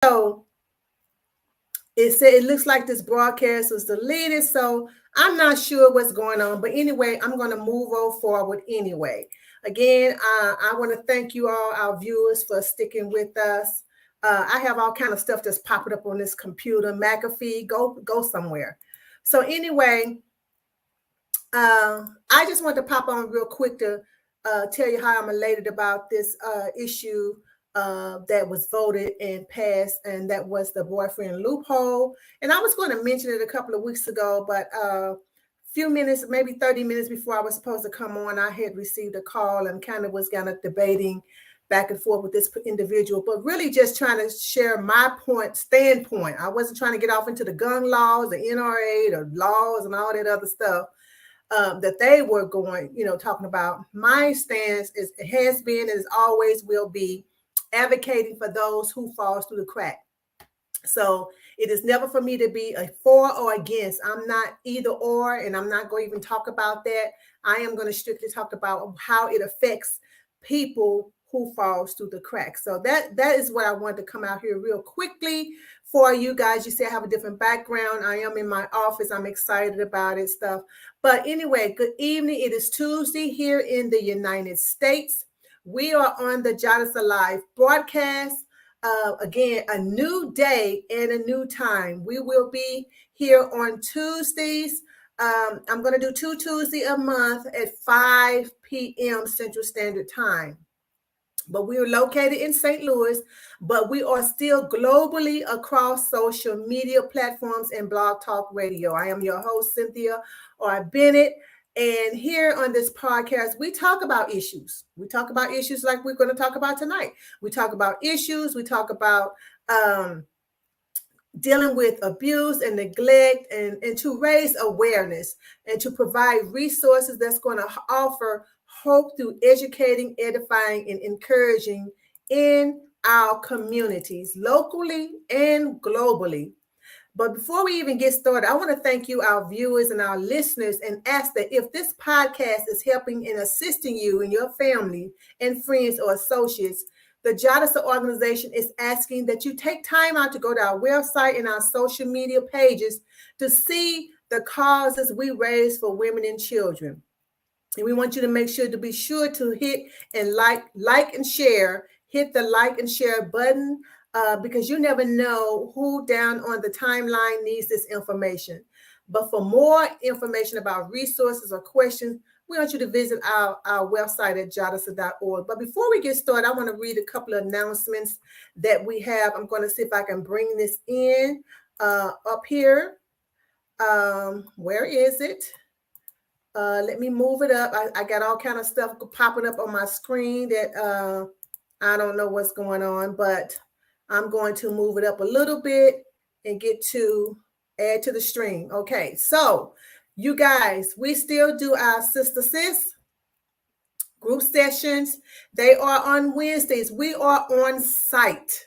So it looks like this broadcast was deleted. So I'm not sure what's going on. But anyway, I'm going to move forward anyway. Again, I want to thank you all, our viewers, for sticking with us. I have all kind of stuff that's popping up on this computer. McAfee, go somewhere. So anyway, I just want to pop on real quick to tell you how I'm elated about this issue that was voted and passed, and that was the boyfriend loophole. And I was going to mention it a couple of weeks ago, but a few minutes, maybe 30 minutes before I was supposed to come on, I had received a call and was debating back and forth with this individual, but really just trying to share my standpoint. I wasn't trying to get off into the gun laws, the NRA, the laws, and all that other stuff that they were talking about. My stance it has been, and always will be, advocating for those who falls through the crack. So it is never for me to be a for or against. I'm not either or, and I'm not going to even talk about that. I am going to strictly talk about how it affects people who falls through the cracks. So that is what I wanted to come out here real quickly for you guys. You see, I have a different background. I am in my office. I'm excited about it stuff. But anyway, good evening. It is Tuesday here in the United States. We are on the JADASA live broadcast. Again, a new day and a new time. We will be here on Tuesdays. I'm going to do 2 Tuesdays a month at 5 p.m. Central Standard Time. But we are located in St. Louis, but we are still globally across social media platforms and Blog Talk Radio. I am your host, Cynthia R. Bennett. And here on this podcast, we talk about issues. We talk about issues like we're going to talk about tonight. We talk about issues. We talk about dealing with abuse and neglect, and to raise awareness and to provide resources that's going to offer hope through educating, edifying, and encouraging in our communities, locally and globally. But before we even get started, I want to thank you, our viewers and our listeners, and ask that if this podcast is helping and assisting you and your family and friends or associates, the JADASA organization is asking that you take time out to go to our website and our social media pages to see the causes we raise for women and children. And we want you to make sure to hit and like and share. Hit the like and share button because you never know who down on the timeline needs this information. But for more information about resources or questions, we want you to visit our website at jadasa.org. But before we get started, I want to read a couple of announcements that we have. I'm going to see if I can bring this in up here. Where is it? Let me move it up. I got all kind of stuff popping up on my screen that I don't know what's going on, but I'm going to move it up a little bit and get to add to the stream. Okay, so you guys, we still do our Sister Sis group sessions. They are on Wednesdays. We are on site.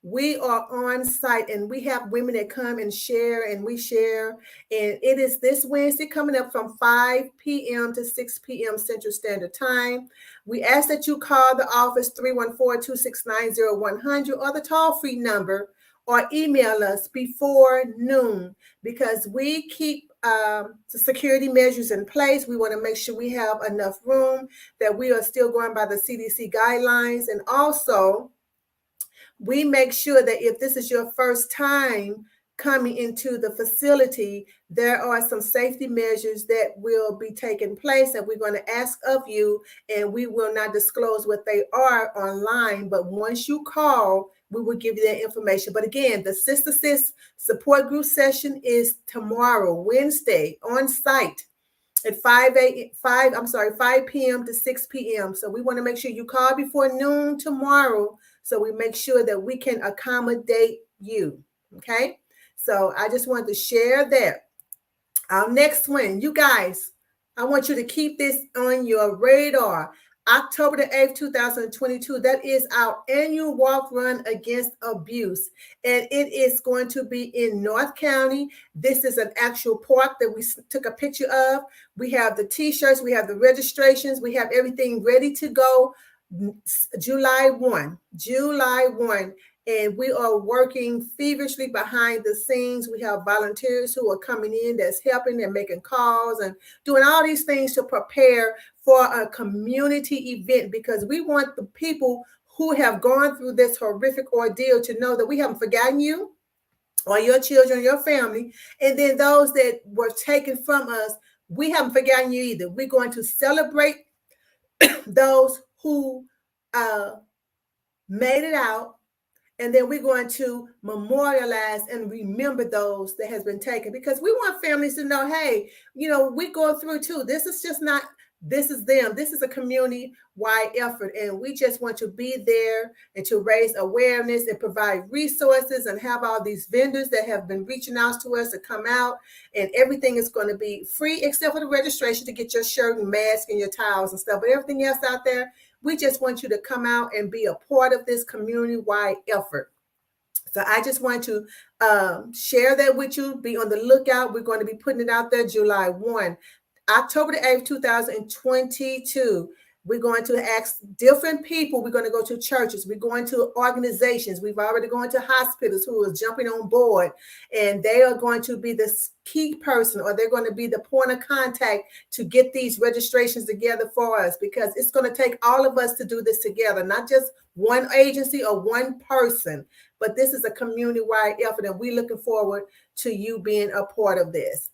We are on site, and we have women that come and share, and we share. And it is this Wednesday coming up from 5 p.m. to 6 p.m. Central Standard Time. We ask that you call the office 314-269-0100 or the toll-free number, or email us before noon, because we keep the security measures in place. We want to make sure we have enough room, that we are still going by the CDC guidelines, and also we make sure that if this is your first time coming into the facility, there are some safety measures that will be taking place that we're going to ask of you, and we will not disclose what they are online. But once you call, we will give you that information. But again, the Sister Sis support group session is tomorrow, Wednesday, on site at 5 p.m. to 6 p.m. So we want to make sure you call before noon tomorrow, so we make sure that we can accommodate you. Okay. So I just wanted to share that. Our next one, you guys, I want you to keep this on your radar. October the 8th, 2022, that is our annual walk run against abuse. And it is going to be in North County. This is an actual park that we took a picture of. We have the t-shirts, we have the registrations, we have everything ready to go. July 1. And we are working feverishly behind the scenes. We have volunteers who are coming in that's helping and making calls and doing all these things to prepare for a community event, because we want the people who have gone through this horrific ordeal to know that we haven't forgotten you or your children, your family, and then those that were taken from us, we haven't forgotten you either. We're going to celebrate those who made it out, and then we're going to memorialize and remember those that has been taken, because we want families to know, hey, we go through too. This is just not, this is them. This is a community-wide effort, and we just want to be there and to raise awareness and provide resources and have all these vendors that have been reaching out to us to come out, and everything is going to be free except for the registration to get your shirt and mask and your towels and stuff. But everything else out there, we just want you to come out and be a part of this community-wide effort. So I just want to share that with you. Be on the lookout. We're going to be putting it out there July 1. October the 8th, 2022, we're going to ask different people. We're going to go to churches. We're going to organizations. We've already gone to hospitals who are jumping on board, and they are going to be the key person, or they're going to be the point of contact to get these registrations together for us, because it's going to take all of us to do this together, not just one agency or one person, but this is a community-wide effort, and we're looking forward to you being a part of this.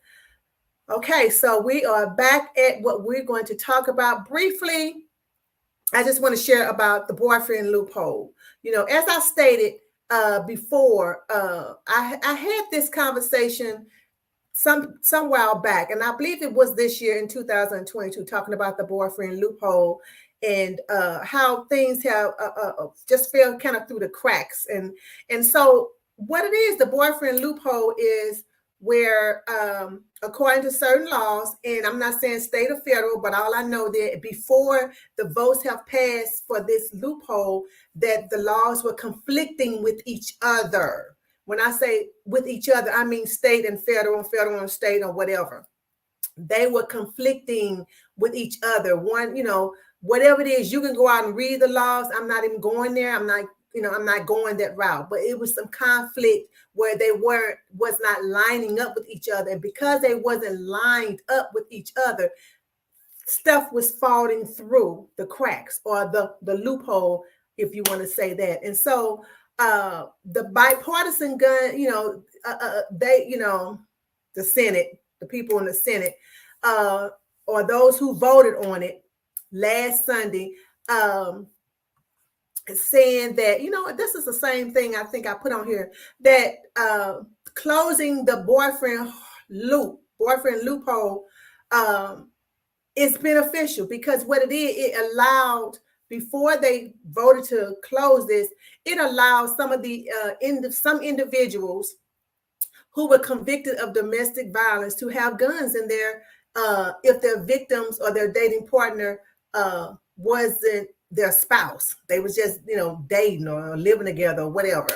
Okay, so we are back at what we're going to talk about briefly. I just want to share about the boyfriend loophole. As I stated before, I had this conversation some while back, and I believe it was this year in 2022, talking about the boyfriend loophole and how things have just fell kind of through the cracks. And so what it is, the boyfriend loophole is where, according to certain laws, and I'm not saying state or federal, but all I know that before the votes have passed for this loophole, that the laws were conflicting with each other. When I say with each other, I mean state and federal and state or whatever. They were conflicting with each other. One, whatever it is, you can go out and read the laws. I'm not even going there. I'm not going that route, but it was some conflict where they was not lining up with each other. And because they wasn't lined up with each other, stuff was falling through the cracks, or the loophole, if you want to say that. And so the bipartisan gun, the Senate, the people in the Senate, or those who voted on it last Sunday, saying that, this is the same thing I think I put on here, that closing the boyfriend loophole is beneficial, because what it is, it allowed, before they voted to close this, it allows some of the some individuals who were convicted of domestic violence to have guns in their, if their victims or their dating partner wasn't their spouse. They was just, dating or living together or whatever.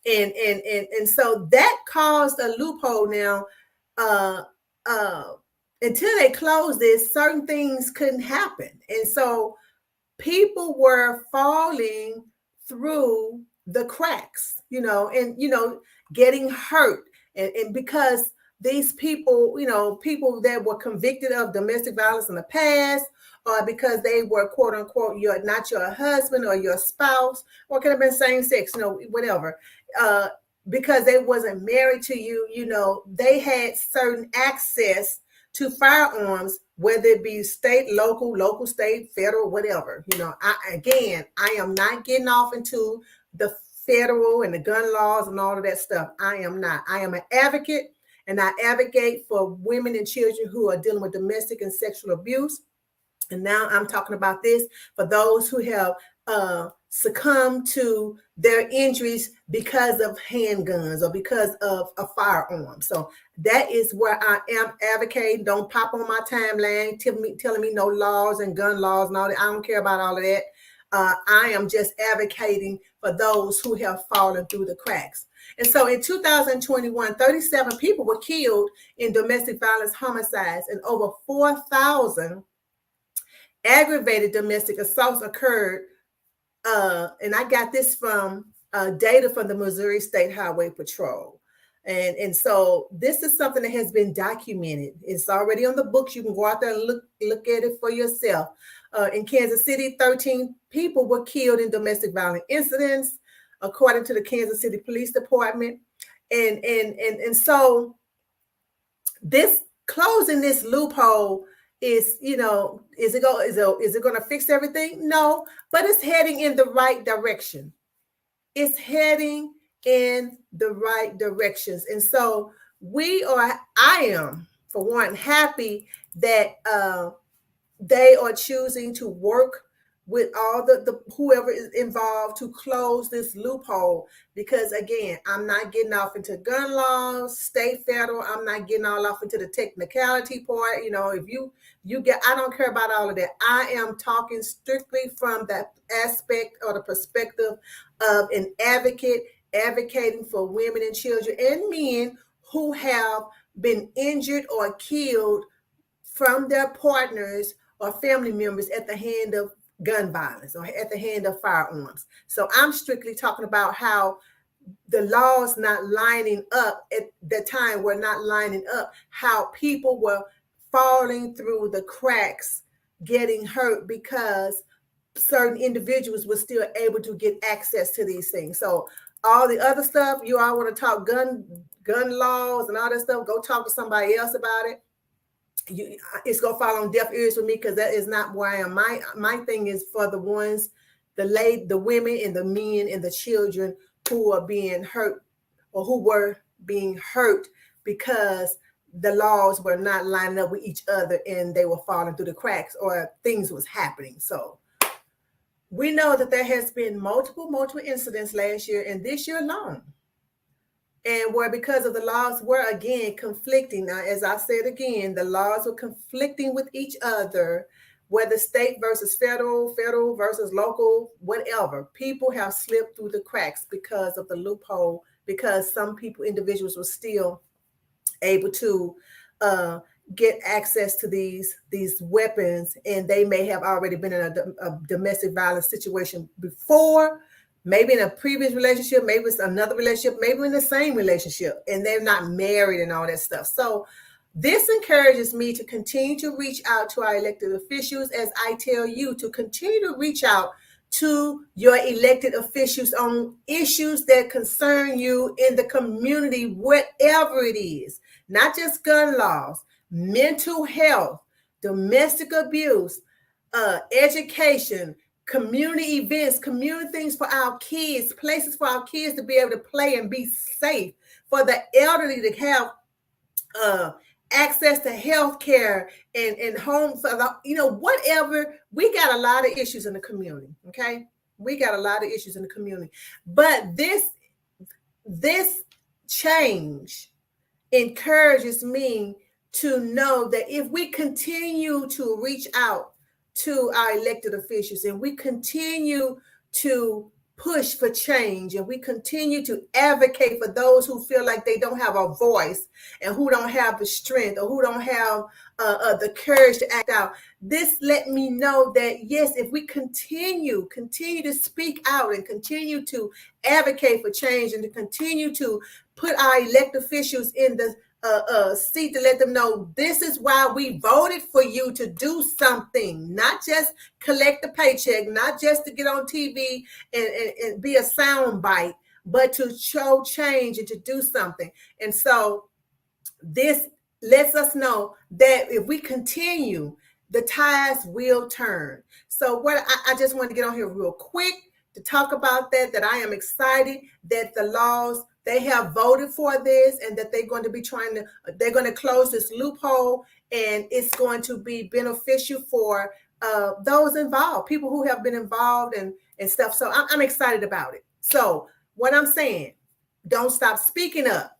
And so that caused a loophole now. Until they closed this, certain things couldn't happen. And so people were falling through the cracks, and getting hurt. And because these people, people that were convicted of domestic violence in the past, or because they were, quote unquote, not your husband or your spouse, or it could have been same sex, whatever, because they wasn't married to you, they had certain access to firearms, whether it be state, local, state, federal, whatever. I am not getting off into the federal and the gun laws and all of that stuff. I am not. I am an advocate, and I advocate for women and children who are dealing with domestic and sexual abuse. And now I'm talking about this for those who have succumbed to their injuries because of handguns or because of a firearm. So that is where I am advocating. Don't pop on my timeline telling me no laws and gun laws and all that. I don't care about all of that. I am just advocating for those who have fallen through the cracks. And so in 2021, 37 people were killed in domestic violence homicides, and over 4,000 aggravated domestic assaults occurred. And I got this from data from the Missouri State Highway Patrol. And so this is something that has been documented. It's already on the books. You can go out there and look at it for yourself. In Kansas City, 13 people were killed in domestic violence incidents, according to the Kansas City Police Department. And so this closing this loophole is, is it going to fix everything? No, but it's heading in the right direction. It's heading in the right directions. And so I am, for one, happy that they are choosing to work with all the whoever is involved to close this loophole. Because again, I'm not getting off into gun laws, state, federal. I'm not getting all off into the technicality part. If you get, I don't care about all of that. I am talking strictly from that aspect or the perspective of an advocate advocating for women and children and men who have been injured or killed from their partners or family members at the hand of gun violence or at the hand of firearms. So I'm strictly talking about how the laws not lining up at the time were not lining up, how people were falling through the cracks, getting hurt because certain individuals were still able to get access to these things. So all the other stuff, you all want to talk gun laws and all that stuff, go talk to somebody else about it. It's gonna fall on deaf ears with me, because that is not where I am. My thing is for the ones, the women and the men and the children who are being hurt or who were being hurt because the laws were not lining up with each other and they were falling through the cracks or things was happening. So we know that there has been multiple incidents last year and this year alone, and where because of the laws were again conflicting. Now, as I said again, the laws were conflicting with each other, whether state versus federal versus local, whatever. People have slipped through the cracks because of the loophole, because some individuals were still able to get access to these weapons, and they may have already been in a domestic violence situation before, maybe in a previous relationship, maybe it's another relationship, maybe in the same relationship, and they're not married and all that stuff. So this encourages me to continue to reach out to our elected officials, as I tell you to continue to reach out to your elected officials on issues that concern you in the community, whatever it is, not just gun laws, mental health, domestic abuse, education, community events, community things for our kids, places for our kids to be able to play and be safe, for the elderly to have access to health care and homes, whatever. We got a lot of issues in the community. Okay. We got a lot of issues in the community, but this change encourages me to know that if we continue to reach out to our elected officials and we continue to push for change and we continue to advocate for those who feel like they don't have a voice and who don't have the strength or who don't have the courage to act out, this let me know that yes, if we continue to speak out and continue to advocate for change and to continue to put our elected officials in the seat to let them know this is why we voted for you to do something, not just collect the paycheck, not just to get on TV and be a sound bite, but to show change and to do something. And so this lets us know that if we continue, the tides will turn. So what I just want to get on here real quick to talk about that I am excited that the laws, they have voted for this and that they're going to be they're going to close this loophole, and it's going to be beneficial for those involved, people who have been involved and stuff. So I'm excited about it. So what I'm saying, don't stop speaking up.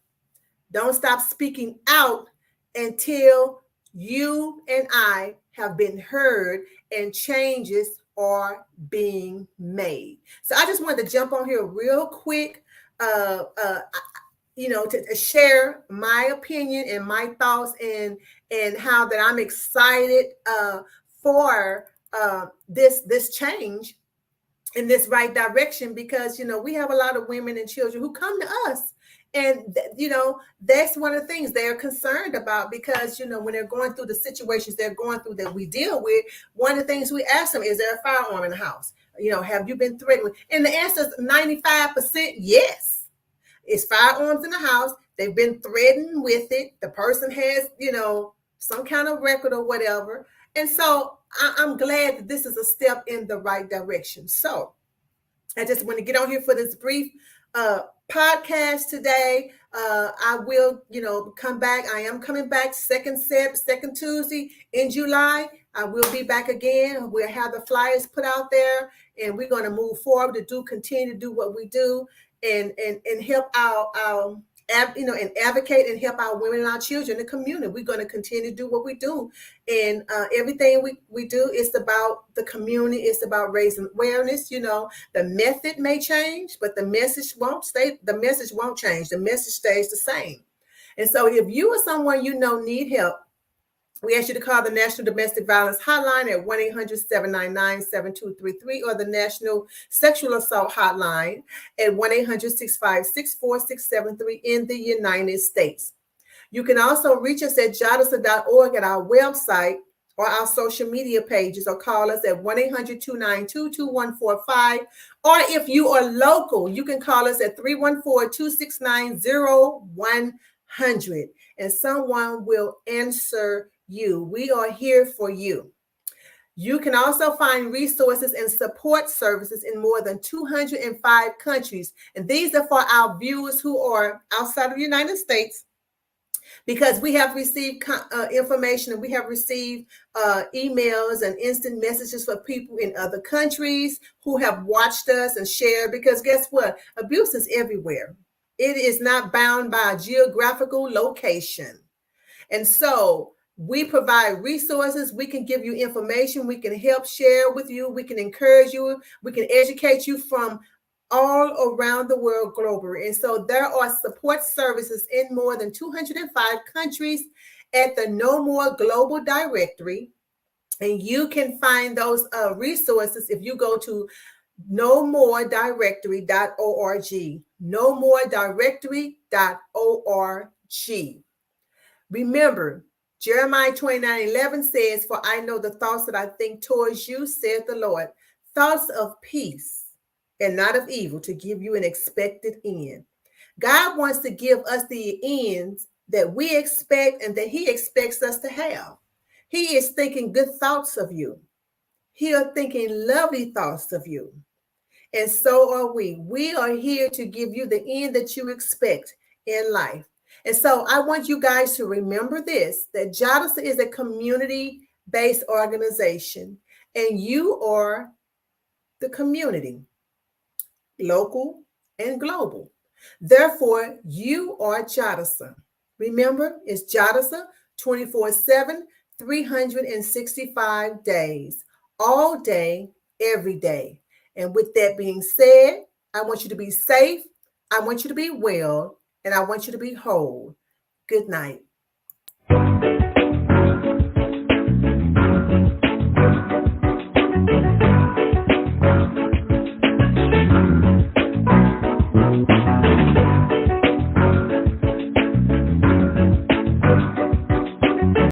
Don't stop speaking out until you and I have been heard and changes are being made. So I just wanted to jump on here real quick, to share my opinion and my thoughts and how that I'm excited for this change in this right direction, because we have a lot of women and children who come to us, and that's one of the things they're concerned about, because when they're going through the situations they're going through that we deal with, one of the things we ask them, is there a firearm in the house? Have you been threatened? And the answer is 95% yes. It's firearms in the house. They've been threatened with it. The person has some kind of record or whatever. And so I'm glad that this is a step in the right direction. So I just want to get on here for this brief podcast today. I will, come back. I am coming back second Tuesday in July. I will be back again. We'll have the flyers put out there, and we're going to move forward to continue to do what we do, and help our and advocate and help our women and our children in the community. We're going to continue to do what we do. And everything we do is about the community. It's about raising awareness. The method may change, but the message won't stay. The message won't change. The message stays the same. And so if you or someone need help, we ask you to call the National Domestic Violence Hotline at 1-800-799-7233, or the National Sexual Assault Hotline at 1-800-656-4673 in the United States. You can also reach us at JADASA.org at our website or our social media pages, or call us at 1-800-292-2145. Or if you are local, you can call us at 314-269-0100, and someone will answer you. We are here for you. You can also find resources and support services in more than 205 countries. And these are for our viewers who are outside of the United States, because we have received information, and we have received emails and instant messages for people in other countries who have watched us and shared, because guess what? Abuse is everywhere. It is not bound by a geographical location. And so we provide resources. We can give you information. We can help share with you. We can encourage you. We can educate you from all around the world globally. And so there are support services in more than 205 countries at the No More Global Directory. And you can find those resources if you go to nomoredirectory.org. nomoredirectory.org. Remember, Jeremiah 29:11 says, "For I know the thoughts that I think towards you, saith the Lord, thoughts of peace and not of evil, to give you an expected end." God wants to give us the ends that we expect and that he expects us to have. He is thinking good thoughts of you. He is thinking lovely thoughts of you. And so are we. We are here to give you the end that you expect in life. And so I want you guys to remember this, that JADASA is a community-based organization, and you are the community, local and global. Therefore, you are JADASA. Remember, it's JADASA 24/7, 365 days, all day, every day. And with that being said, I want you to be safe. I want you to be well. And I want you to be whole. Good night.